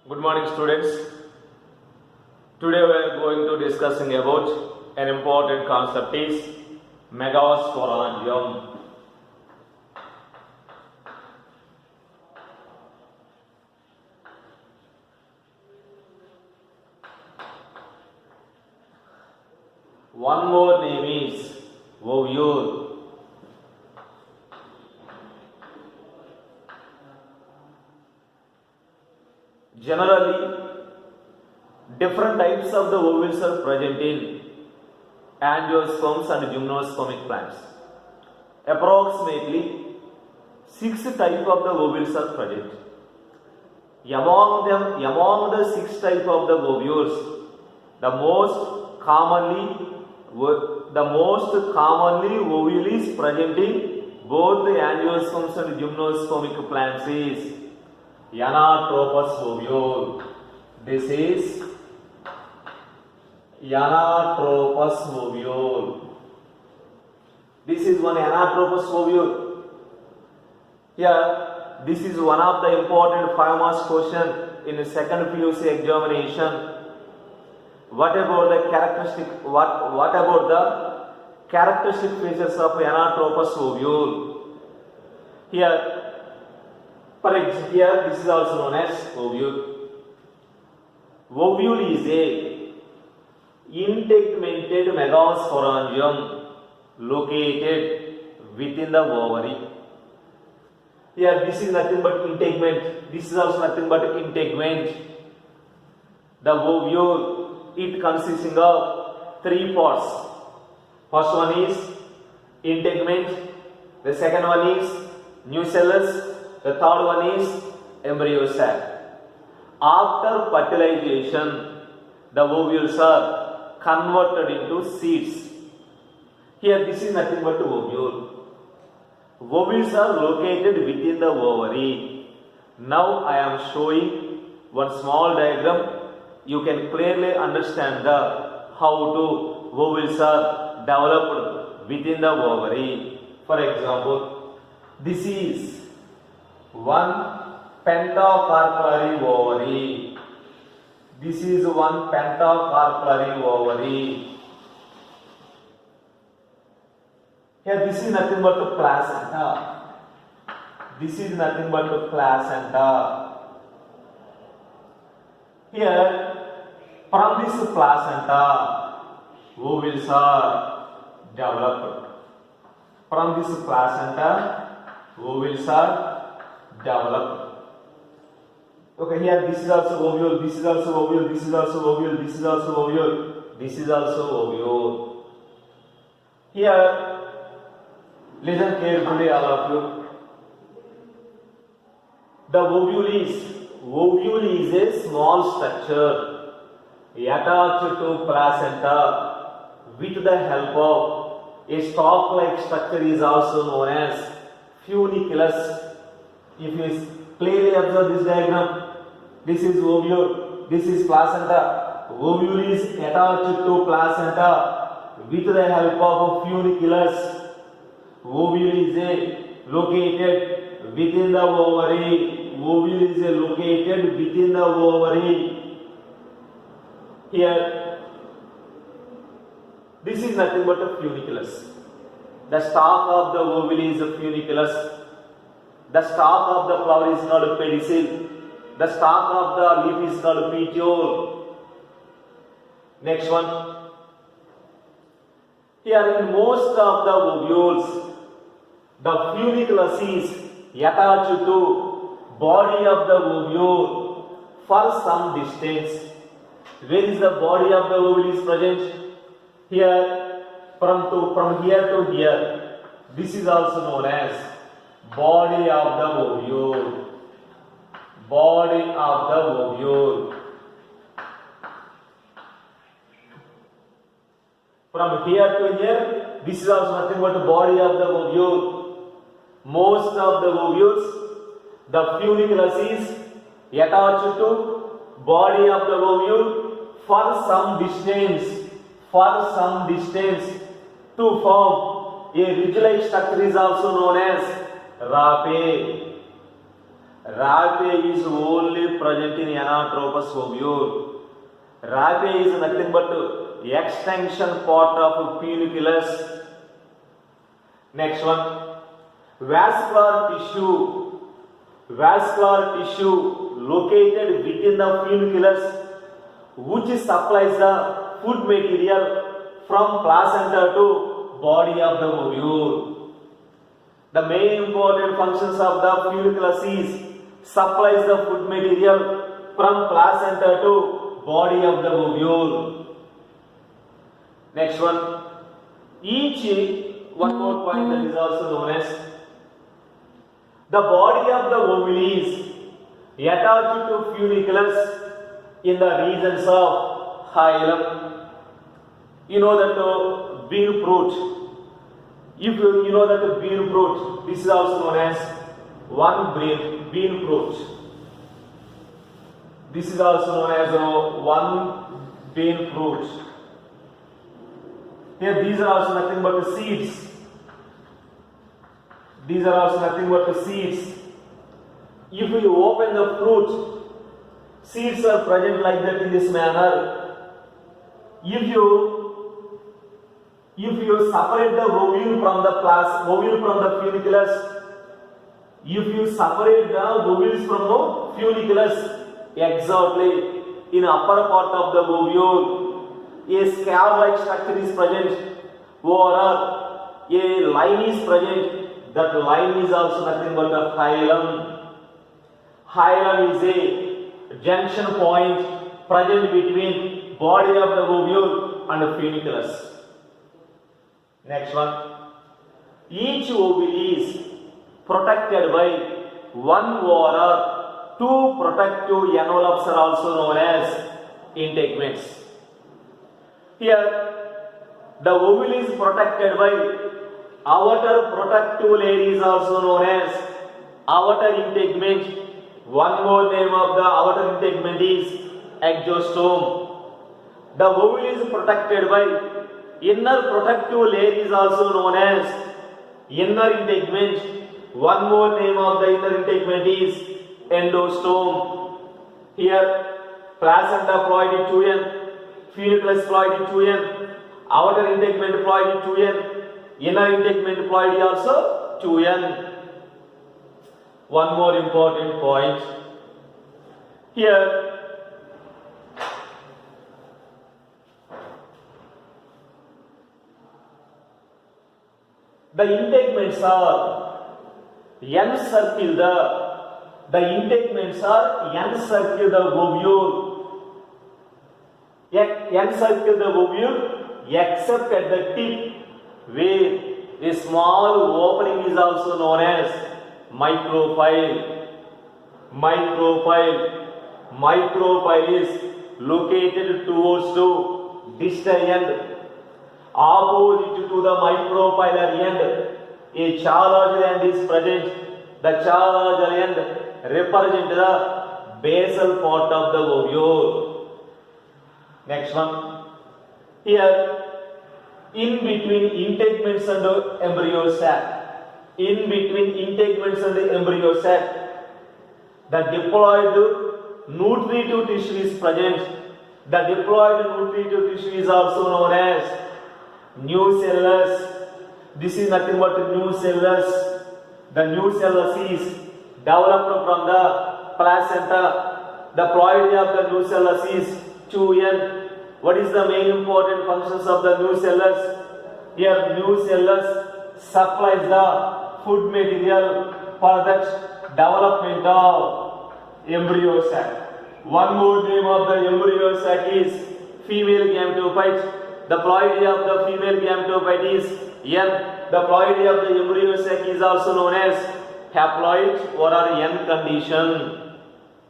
Good morning, students. Today we are going to discussing about an important concept is megasporangium. One more name is ovule. Generally, different types of the ovules are present in angiosperms and gymnospermic plants. Approximately 6 types of the ovules are present. Among the 6 types of the ovules, the most commonly ovule is present in both the angiosperms and gymnospermic plants is Anatropous ovule. This is Anatropous ovule. This is one Anatropous ovule. Here, this is one of the important 5 marks question in the second PUC examination. What about the characteristic features of Anatropous ovule? Here, this is also known as ovule. Ovule is a integmented megasporangium located within the ovary. Here, this is nothing but integument. This is also nothing but integument. The ovule, it consisting of 3 parts. First one is integument. The second one is nucellus. The third one is embryo sac. After fertilization, the ovules are converted into seeds. Here, this is nothing but ovule. Ovules are located within the ovary. Now, I am showing one small diagram. You can clearly understand how ovules are developed within the ovary. For example, this is one pentacarpellary ovary. This is one pentacarpellary ovary. Here, this is nothing but a placenta. This is nothing but a placenta. Here, from this placenta, ovules are developed. From this placenta, ovules are developed. Okay, here this is also ovule, this is also ovule, this is also ovule, this is also ovule, this is also ovule. Here, listen carefully, all of you. The ovule is a small structure attached to placenta with the help of a stalk-like structure is also known as funiculus. If you clearly observe this diagram, this is ovule, this is placenta. Ovule is attached to placenta with the help of a funiculus. Ovule is located within the ovary. Ovule is located within the ovary. Here, this is nothing but a funiculus. The stalk of the ovule is a funiculus. The stalk of the flower is called pedicel. The stalk of the leaf is called petiole. Next one. Here, in most of the ovules, the funiculus is attached to body of the ovule for some distance. Where is the body of the ovule is present? Here, from here to here. This is also known as body of the ovule. Body of the ovule. From here to here, this is also nothing but body of the ovule. Most of the ovules, the funiculus is attached to body of the ovule for some distance to form a ridge-like structure is also known as rape. Raphe is only present in Anatropous ovule. Raphe is nothing but extension part of funiculus. Next one, vascular tissue. Vascular tissue located within the funiculus, which supplies the food material from placenta to body of the ovule. The main important functions of the funiculus is supplies the food material from placenta to body of the ovule. Next one, one more point that is also known as the body of the ovule is attached to funiculus in the regions of hilum. You know that bean fruit. If you know that the bean fruit, this is also known as one bean fruit. This is also known as one bean fruit. Here these are also nothing but the seeds. These are also nothing but the seeds. If you open the fruit, seeds are present like that in this manner. If you separate the ovule from the funiculus, if you separate the ovules from the funiculus, exactly in upper part of the ovule, a scale-like structure is present, or a line is present. That line is also nothing but a hilum. Hilum is a junction point present between body of the ovule and the funiculus. Next one. Each ovule is protected by one or two protective envelopes are also known as integuments. Here, the ovule is protected by outer protective layer is also known as outer integument. One more name of the outer integument is exostome. The ovule is protected by inner protective layer is also known as inner integument. One more name of the inner integument is endostome. Here, placenta fluid in 2n, funiculus fluid in 2n, outer integument fluid in 2n, inner integument fluid also 2n. One more important point. Here, the integuments are encircle the integuments are encircle the ovule. Encircle the ovule except at the tip, where a small opening is also known as micropyle. Micropyle is located towards the distal end. Opposite to the micropylar end, a charged end is present. The charged end represents the basal part of the ovule. Next one. Here, in between integuments and embryo sac, the diploid nutritive tissue is present. The diploid nutritive tissue is also known as nucellus. This is nothing but nucellus. The nucellus is developed from the placenta. The ploidy of the nucellus is 2n. What is the main important functions of the nucellus? Here, nucellus supplies the food material for the development of embryo sac. One more name of the embryo sac is female gametophyte. The ploidy of the female gametophyte is N. The ploidy of the embryo sac is also known as haploid or N condition.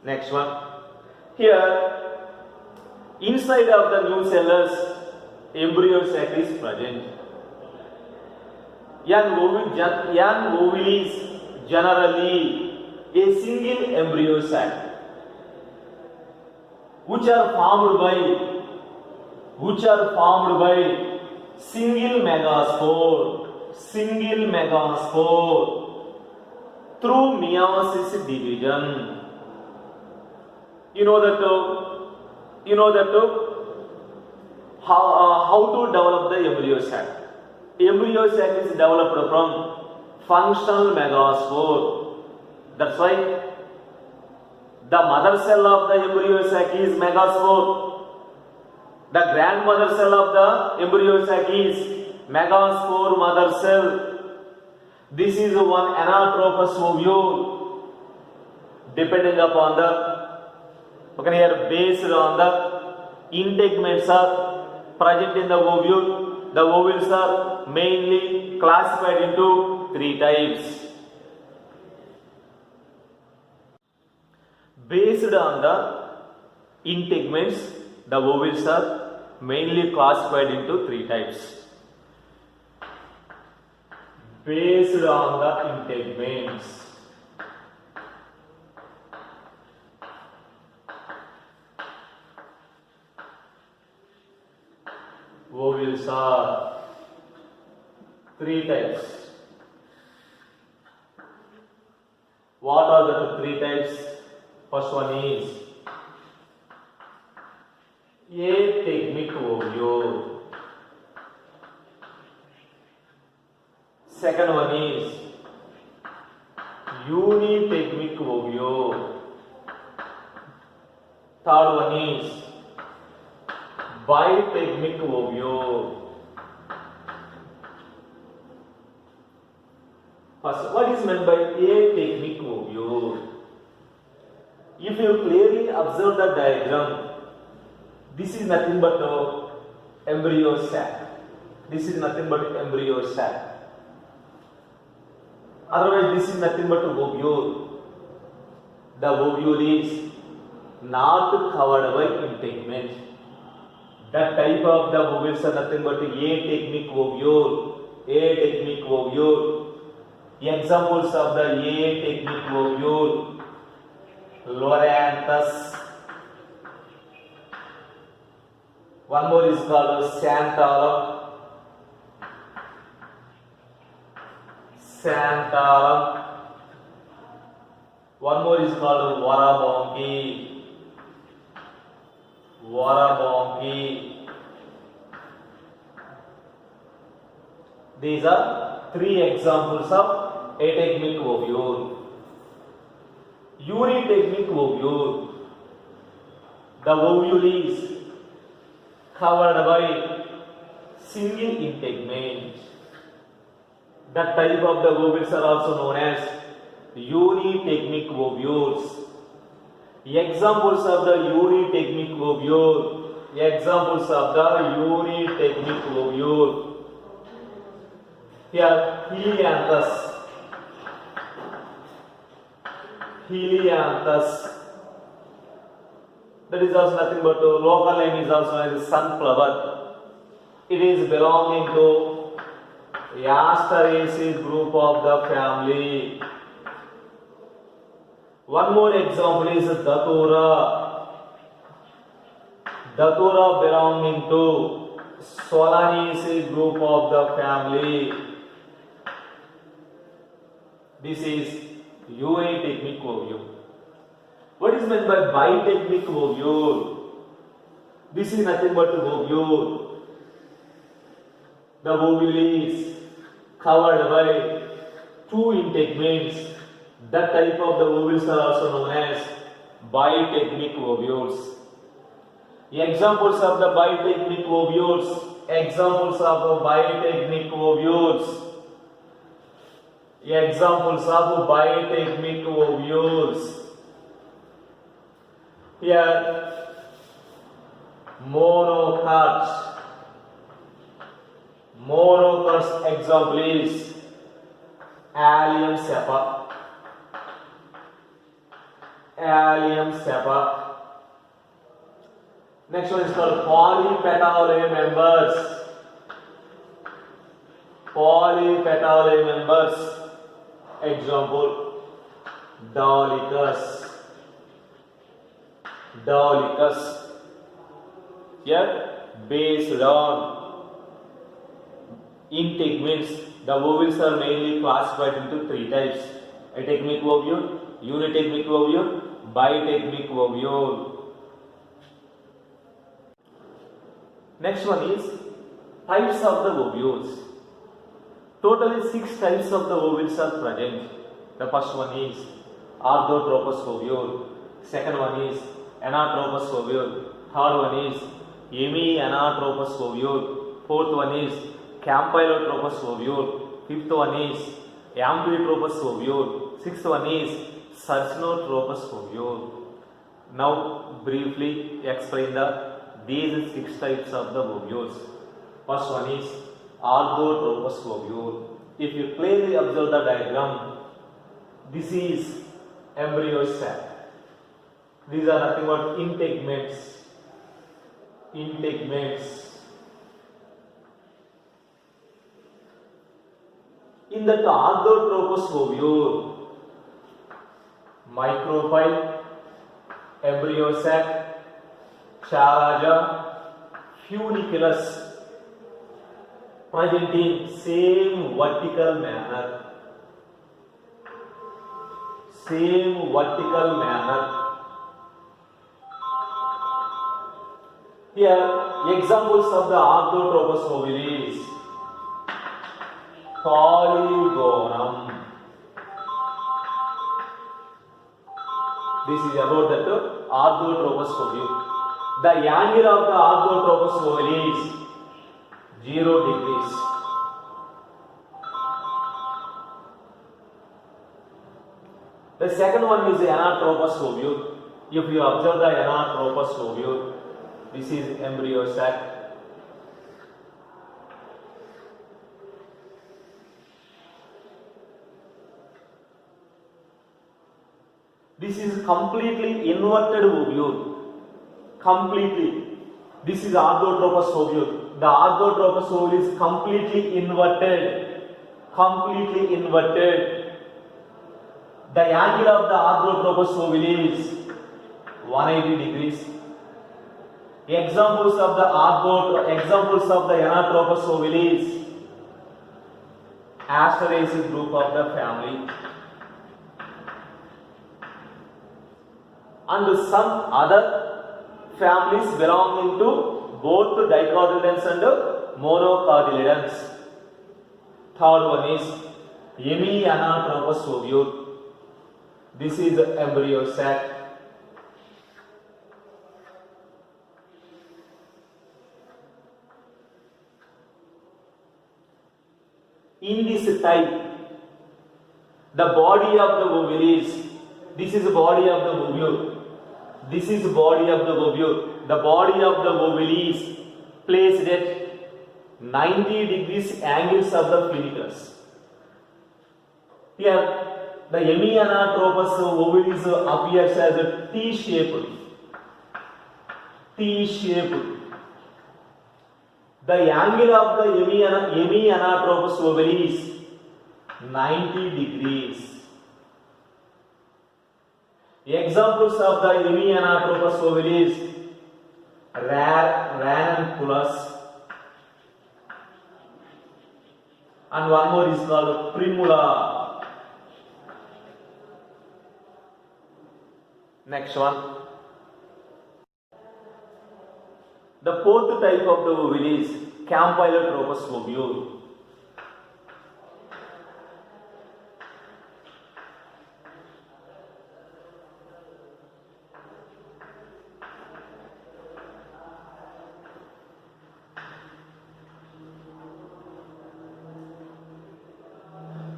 Next one. Here, inside of the nucellus, embryo sac is present. Young ovule is generally a single embryo sac, which are formed by single megaspore. through meiosis division. You know that how to develop the embryo sac. Embryo sac is developed from functional megaspore. That's why the mother cell of the embryo sac is megaspore. The grandmother cell of the embryo sac is megaspore mother cell. This is one anatropous ovule. Depending upon the here based on the integments are present in the ovule. The ovules are mainly classified into 3 types. Based on the integments, the ovules are mainly classified into 3 types. Based on the integments, ovules are 3 types. What are the 3 types? First one is ategmic ovule. Second one is unitegmic ovule. Third one is bitegmic ovule. First, what is meant by ategmic ovule? If you clearly observe the diagram, this is nothing but embryo sac. This is nothing but embryo sac. Otherwise, this is nothing but ovule. The ovule is not covered by integument. That type of the ovules are nothing but ategmic ovule. Ategmic ovule. Examples of the ategmic ovule: Loranthus. One more is called Xanthorum. One more is called Warabonki. These are 3 examples of ategmic ovule. Unitegmic ovule. The ovule is covered by single integument. That type of the ovules are also known as unitegmic ovules. Examples of the unitegmic ovule. Examples of the unitegmic ovule. Here, Helianthus. That is also nothing but local name is also as sunflower. It is belonging to Asteraceae group of the family. One more example is Datura. Datura belonging to Solanaceae group of the family. This is unitegmic ovule. What is meant by bitegmic ovule? This is nothing but ovule. The ovule is covered by 2 integments. That type of the ovules are also known as bitegmic ovules. Examples of the bitegmic ovules. Examples of bitegmic ovules. Examples of bitegmic ovules. Here, monocots. Monocots example is Allium cepa. Next one is called polypetalae members. Polypetalae members. Example, Dolichos. Here, based on integments, the ovules are mainly classified into 3 types. Atechmic ovule, unitechmic ovule, bitechmic ovule. Next one is types of the ovules. Totally 6 types of the ovules are present. The first one is orthotropous ovule. Second one is anatropous ovule. Third one is hemianatropous ovule. Fourth one is campylotropous ovule. Fifth one is amblyotropous ovule. Sixth one is succinotropous ovule. Now briefly explain these 6 types of the ovules. First one is orthotropous ovule. If you clearly observe the diagram, this is embryo sac. These are nothing but integments. In the orthotropous ovule, micropyle, embryo sac, chalaza, funiculus present in same vertical manner. Here examples of the orthotropous ovule is polygonum. This is about the orthotropous ovule. The angle of the orthotropous ovule is 0 degrees. The second one is the anatropous ovule. If you observe the anatropous ovule, this is embryo sac. This is completely inverted ovule. This is orthotropous ovule. The orthotropous ovule is completely inverted. The angle of the orthotropous ovule is 180 degrees. Examples of the anatropous ovule is Asteraceae group of the family, and some other families belonging to both dicotyledons and monocotyledons. Third one is hemianatropous ovule. This is the embryo sac. In this type, the body of the ovule is, this is the body of the ovule. The body of the ovule is placed at 90 degrees angles of the funiculus. Here, the hemianatropous ovule appears as a T-shaped. The angle of the hemianatropous ovule is 90 degrees. Examples of the hemianatropous ovule is ranunculus, and one more is called primula. Next one. The fourth type of the ovule is campylotropous ovule.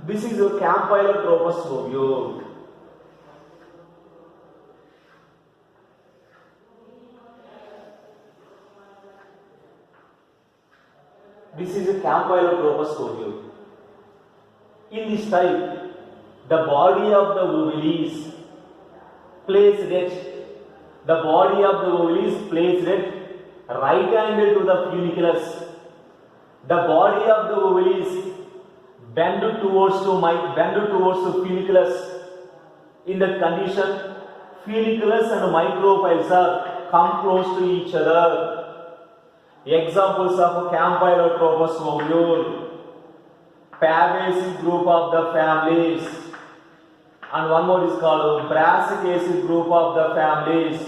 This is a campylotropous ovule. This is a campylotropous ovule. In this type, the body of the ovule is placed at right angle to the funiculus. The body of the ovule is bend towards the funiculus. In that condition, funiculus and micropyles are come close to each other. Examples of campylotropous ovule: Fabaceae group of the families, And one more is called Brassicaceae group of the families.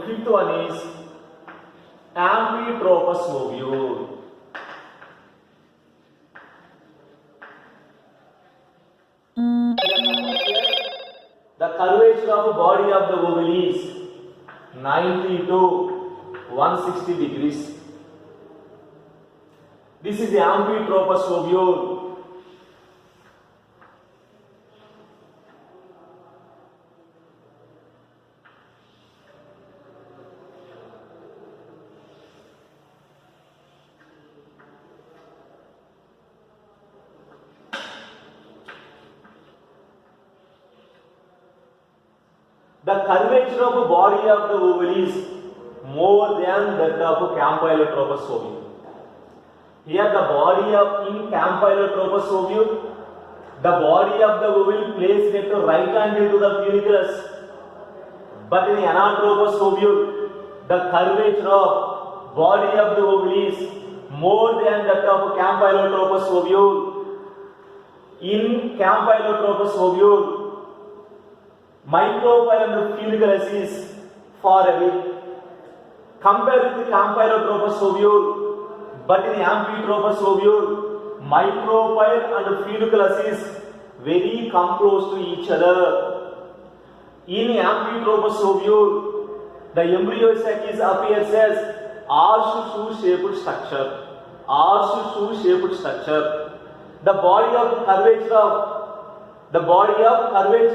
Fifth one is Amphitropous ovule. The curvature of body of the ovule is 90 to 160 degrees. This is the Amphitropous ovule. The curvature of the body of the ovule is more than that of Campylotropous ovule. Here the body of in Campylotropous ovule, the body of the ovule placed at right angle to the funiculus. But in Anatropous ovule, the curvature of body of the ovule is more than that of Campylotropous ovule. In Campylotropous ovule, micropyle and funiculus is far away compared with Campylotropous ovule, but in Amphitropous ovule, micropyle and funiculus is very close to each other. In Amphitropous ovule, the embryo sac is appears as horseshoe shaped structure. The body of curvature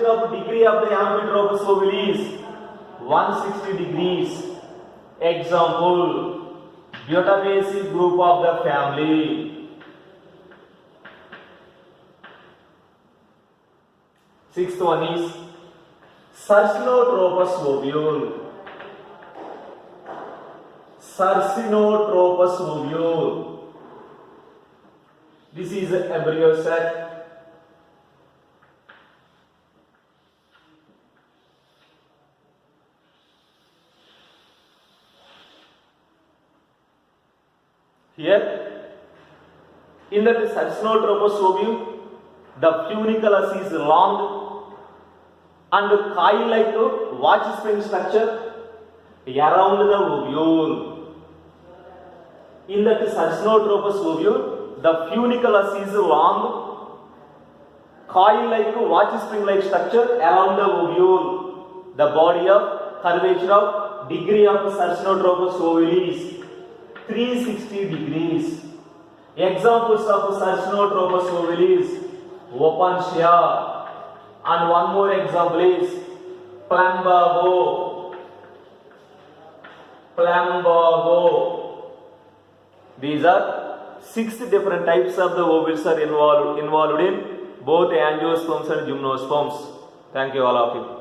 of degree of the Amphitropous ovule is 160 degrees. Example, Butaceae group of the family. Sixth one is Sarcinotropous ovule. This is the embryo sac. Here, in the Sarcinotropous ovule, the funiculus is long and coil-like watch spring structure around the ovule. In the Sarcinotropous ovule, the funiculus is long, coil-like watch spring-like structure around the ovule. The body of curvature of degree of Sarcinotropous ovule is 360 degrees. Examples of Sarcinotropous ovule is Opuntia, and one more example is Plumbago. These are 6 different types of the ovules are involved in both angiosperms and gymnosperms. Thank you all of you.